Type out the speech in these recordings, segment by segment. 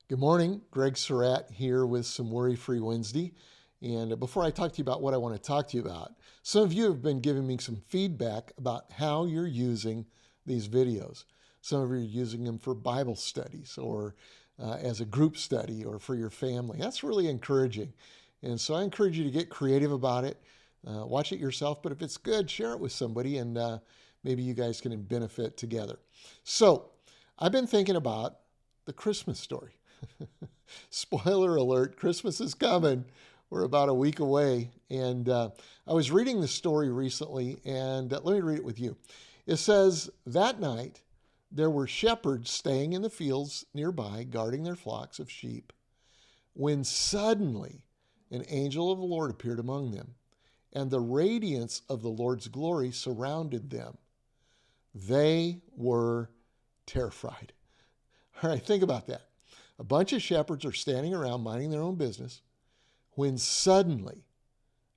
Good morning. Greg Surratt here with some Worry Free Wednesday. And before I talk to you about what I want to talk to you about, some of you have been giving me some feedback about how you're using these videos. Some of you are using them for Bible studies or as a group study or for your family. That's really encouraging. And so I encourage you to get creative about it. Watch it yourself, but if it's good, share it with somebody and maybe you guys can benefit together. So I've been thinking about the Christmas story. Spoiler alert, Christmas is coming. We're about a week away. And I was reading the story recently, and let me read it with you. It says, that night there were shepherds staying in the fields nearby, guarding their flocks of sheep, when suddenly an angel of the Lord appeared among them, and the radiance of the Lord's glory surrounded them. They were terrified. All right, think about that. A bunch of shepherds are standing around minding their own business when suddenly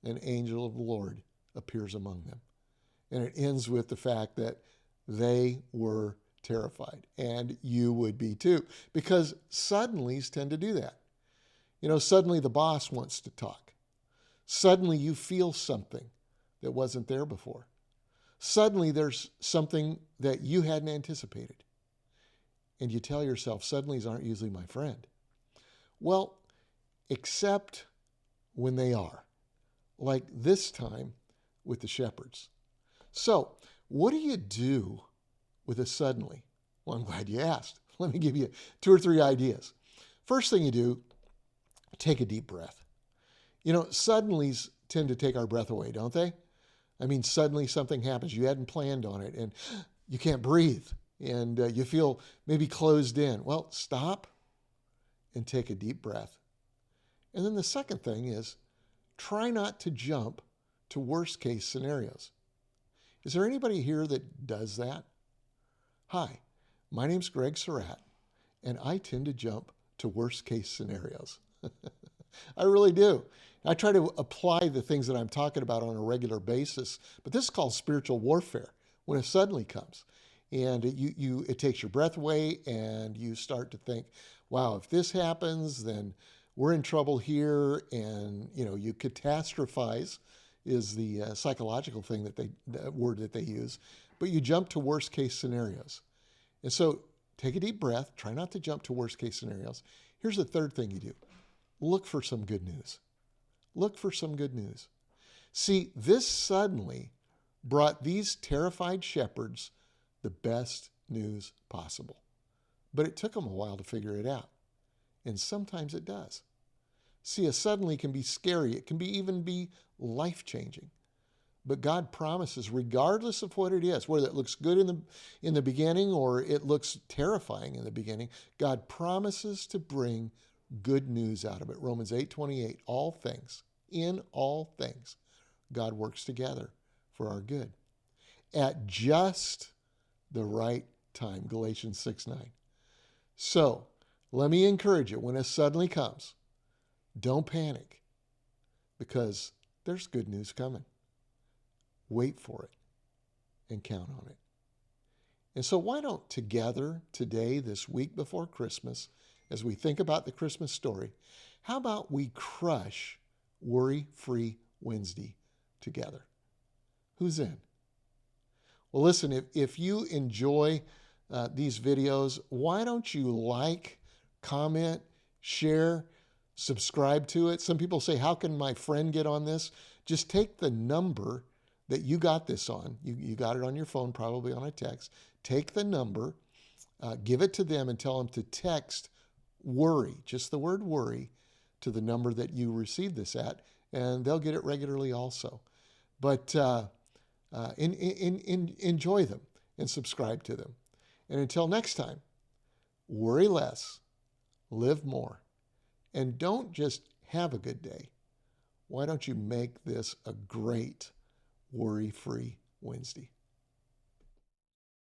an angel of the Lord appears among them. And it ends with the fact that they were terrified. And you would be too, because suddenlies tend to do that. You know, suddenly the boss wants to talk. Suddenly you feel something that wasn't there before. Suddenly there's something that you hadn't anticipated. And you tell yourself, suddenlies aren't usually my friend. Well, except when they are, like this time with the shepherds. So, what do you do with a suddenly? Well, I'm glad you asked. Let me give you 2 or 3 ideas. First thing you do, take a deep breath. You know, suddenlies tend to take our breath away, don't they? I mean, suddenly something happens. You hadn't planned on it and you can't breathe and you feel maybe closed in. Well, stop and take a deep breath. And then the second thing is try not to jump to worst case scenarios. Is there anybody here that does that? Hi, my name's Greg Surratt, and I tend to jump to worst case scenarios. I really do. I try to apply the things that I'm talking about on a regular basis, but this is called spiritual warfare when it suddenly comes. And it takes your breath away and you start to think, wow, if this happens, then we're in trouble here. And, you know, you catastrophize is the psychological thing the word that they use, but you jump to worst case scenarios. And so take a deep breath, try not to jump to worst case scenarios. Here's the third thing you do. Look for some good news. Look for some good news. See, this suddenly brought these terrified shepherds the best news possible. But it took them a while to figure it out. And sometimes it does. See, a suddenly can be scary. It can even be life-changing. But God promises, regardless of what it is, whether it looks good in the beginning or it looks terrifying in the beginning, God promises to bring good news out of it. Romans 8:28, in all things, God works together for our good at just the right time. Galatians 6:9. So let me encourage you, when it suddenly comes, don't panic because there's good news coming. Wait for it and count on it. And so why don't together today, this week before Christmas, as we think about the Christmas story, how about we crush Worry-Free Wednesday together? Who's in? Well, listen, if you enjoy these videos, why don't you like, comment, share, subscribe to it? Some people say, how can my friend get on this? Just take the number that you got this on. You got it on your phone, probably on a text. Take the number, give it to them and tell them to text worry, just the word worry, to the number that you received this at, and they'll get it regularly also. But enjoy them and subscribe to them. And until next time, worry less, live more, and don't just have a good day. Why don't you make this a great worry-free Wednesday?